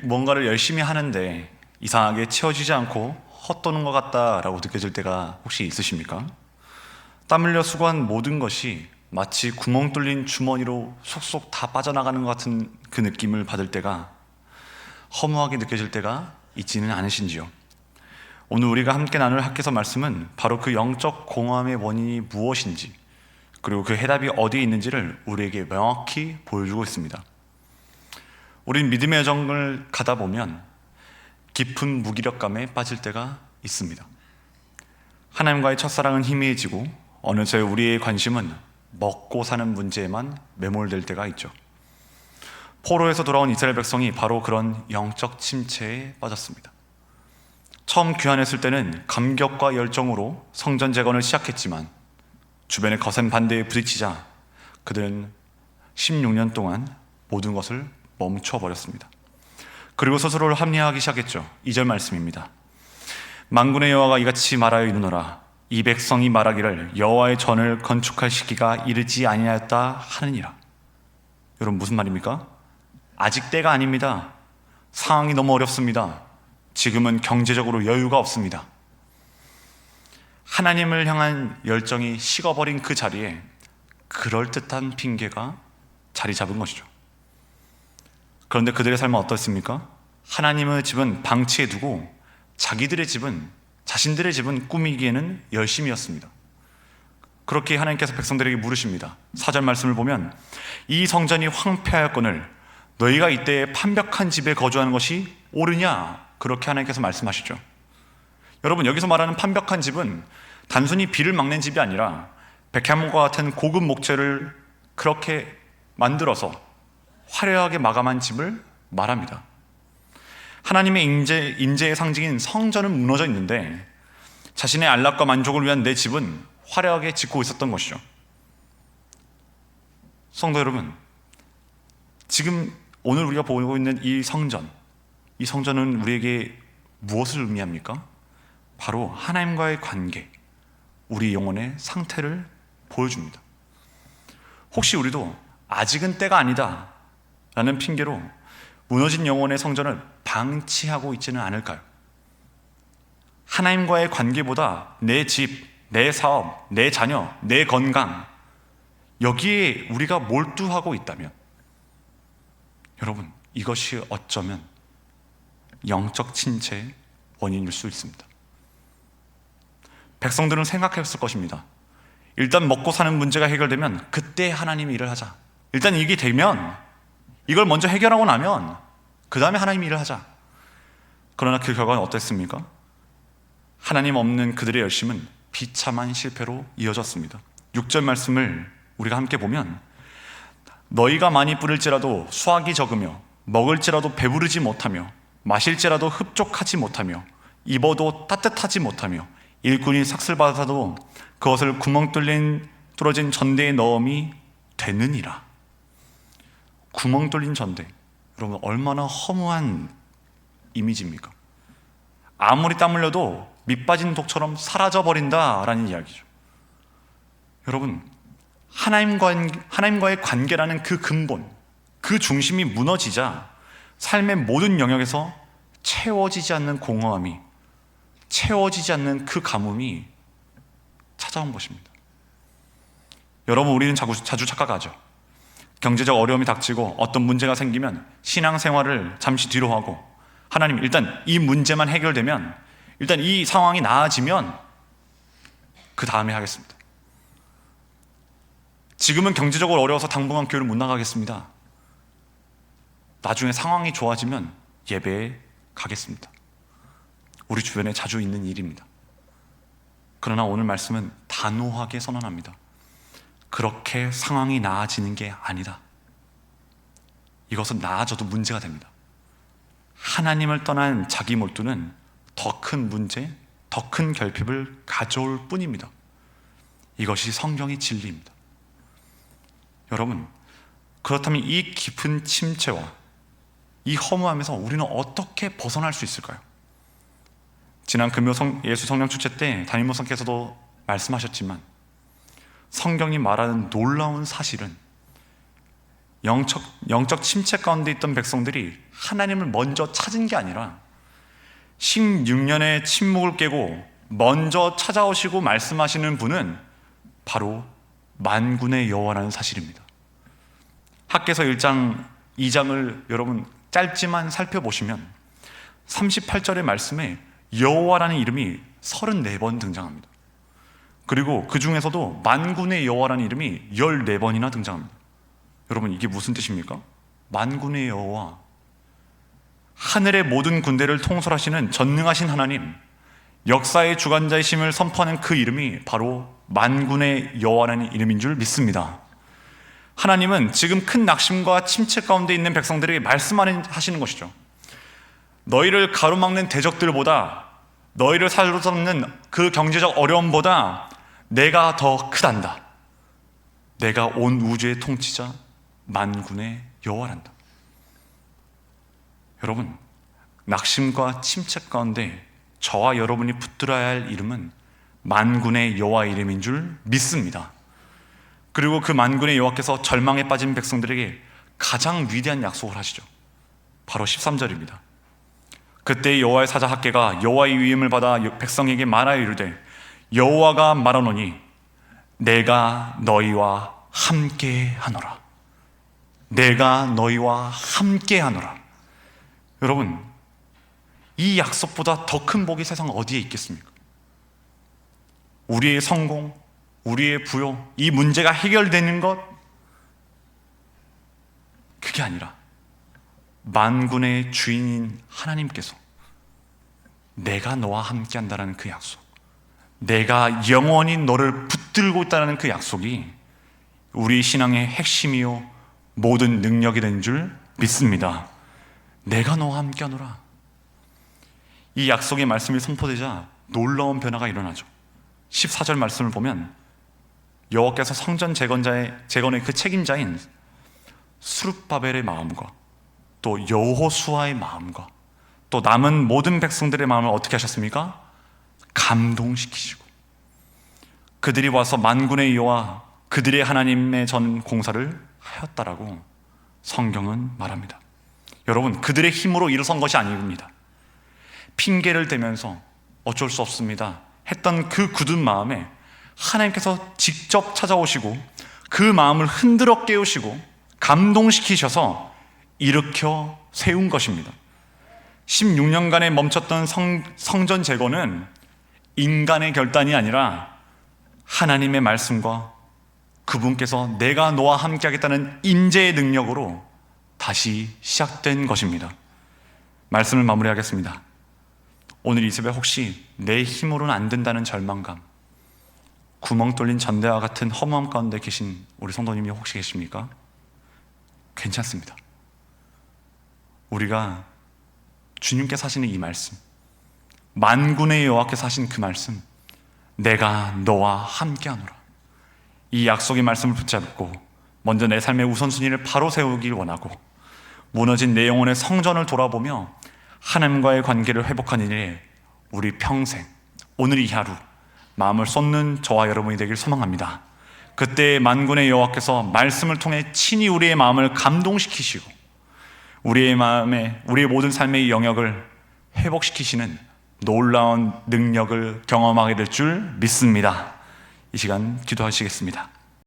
뭔가를 열심히 하는데 이상하게 채워지지 않고 헛도는 것 같다라고 느껴질 때가 혹시 있으십니까? 땀 흘려 수고한 모든 것이 마치 구멍 뚫린 주머니로 속속 다 빠져나가는 것 같은 그 느낌을 받을 때가, 허무하게 느껴질 때가 있지는 않으신지요? 오늘 우리가 함께 나눌 학개서 말씀은 바로 그 영적 공허함의 원인이 무엇인지, 그리고 그 해답이 어디에 있는지를 우리에게 명확히 보여주고 있습니다. 우린 믿음의 여정을 가다 보면 깊은 무기력감에 빠질 때가 있습니다. 하나님과의 첫사랑은 희미해지고 어느새 우리의 관심은 먹고 사는 문제에만 매몰될 때가 있죠. 포로에서 돌아온 이스라엘 백성이 바로 그런 영적 침체에 빠졌습니다. 처음 귀환했을 때는 감격과 열정으로 성전 재건을 시작했지만 주변의 거센 반대에 부딪히자 그들은 16년 동안 모든 것을 멈춰버렸습니다. 그리고 스스로를 합리화하기 시작했죠. 2절 말씀입니다. 만군의 여호와가 이같이 말하여 이르노라. 이 백성이 말하기를 여호와의 전을 건축할 시기가 이르지 아니하였다 하느니라. 여러분, 무슨 말입니까? 아직 때가 아닙니다. 상황이 너무 어렵습니다. 지금은 경제적으로 여유가 없습니다. 하나님을 향한 열정이 식어버린 그 자리에 그럴듯한 핑계가 자리 잡은 것이죠. 그런데 그들의 삶은 어떻습니까? 하나님의 집은 방치해 두고 자기들의 집은, 자신들의 집은 꾸미기에는 열심이었습니다. 그렇게 하나님께서 백성들에게 물으십니다. 4절 말씀을 보면 이 성전이 황폐하였거늘 너희가 이때에 판벽한 집에 거주하는 것이 옳으냐? 그렇게 하나님께서 말씀하시죠. 여러분, 여기서 말하는 판벽한 집은 단순히 비를 막는 집이 아니라 백향목과 같은 고급 목재를 그렇게 만들어서 화려하게 마감한 집을 말합니다. 하나님의 임재의 상징인 성전은 무너져 있는데 자신의 안락과 만족을 위한 내 집은 화려하게 짓고 있었던 것이죠. 성도 여러분, 지금 오늘 우리가 보고 있는 이 성전은 우리에게 무엇을 의미합니까? 바로 하나님과의 관계, 우리 영혼의 상태를 보여줍니다. 혹시 우리도 아직은 때가 아니다 라는 핑계로 무너진 영혼의 성전을 방치하고 있지는 않을까요? 하나님과의 관계보다 내 집, 내 사업, 내 자녀, 내 건강, 여기에 우리가 몰두하고 있다면 여러분, 이것이 어쩌면 영적 침체의 원인일 수 있습니다. 백성들은 생각했을 것입니다. 일단 먹고 사는 문제가 해결되면 그때 하나님이 일을 하자. 일단 이게 되면, 이걸 먼저 해결하고 나면 그 다음에 하나님이 일을 하자. 그러나 그 결과는 어땠습니까? 하나님 없는 그들의 열심은 비참한 실패로 이어졌습니다. 6절 말씀을 우리가 함께 보면 너희가 많이 뿌릴지라도 수확이 적으며 먹을지라도 배부르지 못하며 마실지라도 흡족하지 못하며 입어도 따뜻하지 못하며 일꾼이 삭슬 받아도 그것을 구멍 뚫어진 전대에 넣음이 되느니라. 구멍 뚫린 전대, 여러분, 얼마나 허무한 이미지입니까? 아무리 땀 흘려도 밑 빠진 독처럼 사라져버린다라는 이야기죠. 여러분, 하나님과의 관계라는 그 근본, 그 중심이 무너지자 삶의 모든 영역에서 채워지지 않는 공허함이, 채워지지 않는 그 가뭄이 찾아온 것입니다. 여러분, 우리는 자주 착각하죠. 경제적 어려움이 닥치고 어떤 문제가 생기면 신앙생활을 잠시 뒤로 하고, 하나님, 일단 이 문제만 해결되면, 일단 이 상황이 나아지면 그 다음에 하겠습니다. 지금은 경제적으로 어려워서 당분간 교회를 못 나가겠습니다. 나중에 상황이 좋아지면 예배에 가겠습니다. 우리 주변에 자주 있는 일입니다. 그러나 오늘 말씀은 단호하게 선언합니다. 그렇게 상황이 나아지는 게 아니다. 이것은 나아져도 문제가 됩니다. 하나님을 떠난 자기 몰두는 더 큰 문제, 더 큰 결핍을 가져올 뿐입니다. 이것이 성경의 진리입니다. 여러분, 그렇다면 이 깊은 침체와 이 허무함에서 우리는 어떻게 벗어날 수 있을까요? 지난 금요 예수 성령 축제 때 담임 목사께서도 말씀하셨지만 성경이 말하는 놀라운 사실은 영적 침체 가운데 있던 백성들이 하나님을 먼저 찾은 게 아니라 16년의 침묵을 깨고 먼저 찾아오시고 말씀하시는 분은 바로 만군의 여호와라는 사실입니다. 학개서 1장 2장을 여러분 짧지만 살펴보시면 38절의 말씀에 여호와라는 이름이 34번 등장합니다. 그리고 그 중에서도 만군의 여호와라는 이름이 14번이나 등장합니다. 여러분, 이게 무슨 뜻입니까? 만군의 여호와, 하늘의 모든 군대를 통솔하시는 전능하신 하나님, 역사의 주관자이심을 선포하는 그 이름이 바로 만군의 여호와라는 이름인 줄 믿습니다. 하나님은 지금 큰 낙심과 침체 가운데 있는 백성들에게 말씀하시는 것이죠. 너희를 가로막는 대적들보다, 너희를 사로잡는 그 경제적 어려움보다 내가 더 크단다. 내가 온 우주의 통치자 만군의 여호와란다. 여러분, 낙심과 침체 가운데 저와 여러분이 붙들어야 할 이름은 만군의 여호와 이름인 줄 믿습니다. 그리고 그 만군의 여호와께서 절망에 빠진 백성들에게 가장 위대한 약속을 하시죠. 바로 13절입니다. 그때 여호와의 사자 학개가 여호와의 위임을 받아 백성에게 말하여 이르되, 여호와가 말하노니 내가 너희와 함께 하노라. 내가 너희와 함께 하노라. 여러분, 이 약속보다 더 큰 복이 세상 어디에 있겠습니까? 우리의 성공, 우리의 부요, 이 문제가 해결되는 것, 그게 아니라 만군의 주인인 하나님께서 내가 너와 함께 한다는 그 약속, 내가 영원히 너를 붙들고 있다는 그 약속이 우리 신앙의 핵심이요 모든 능력이 된 줄 믿습니다. 내가 너와 함께 하노라. 이 약속의 말씀이 선포되자 놀라운 변화가 일어나죠. 14절 말씀을 보면 여호와께서 성전 재건의 그 책임자인 스룹바벨의 마음과 또 여호수아의 마음과 또 남은 모든 백성들의 마음을 어떻게 하셨습니까? 감동시키시고 그들이 와서 만군의 여호와 그들의 하나님의 전 공사를 하였다라고 성경은 말합니다. 여러분, 그들의 힘으로 일어선 것이 아닙니다. 핑계를 대면서 어쩔 수 없습니다 했던 그 굳은 마음에 하나님께서 직접 찾아오시고 그 마음을 흔들어 깨우시고 감동시키셔서 일으켜 세운 것입니다. 16년간에 멈췄던 성전 재건은 인간의 결단이 아니라 하나님의 말씀과 그분께서 내가 너와 함께 하겠다는 임재의 능력으로 다시 시작된 것입니다. 말씀을 마무리하겠습니다. 오늘 이 새벽 혹시 내 힘으로는 안 된다는 절망감, 구멍 뚫린 전대와 같은 허무함 가운데 계신 우리 성도님이 혹시 계십니까? 괜찮습니다. 우리가 주님께서 하시는 이 말씀, 만군의 여호와께서 하신 그 말씀, 내가 너와 함께하노라, 이 약속의 말씀을 붙잡고 먼저 내 삶의 우선순위를 바로 세우길 원하고 무너진 내 영혼의 성전을 돌아보며 하나님과의 관계를 회복하는 일에 우리 평생, 오늘 이 하루 마음을 쏟는 저와 여러분이 되길 소망합니다. 그때 만군의 여호와께서 말씀을 통해 친히 우리의 마음을 감동시키시고 우리의 마음에, 우리의 모든 삶의 영역을 회복시키시는 놀라운 능력을 경험하게 될 줄 믿습니다. 이 시간 기도하시겠습니다.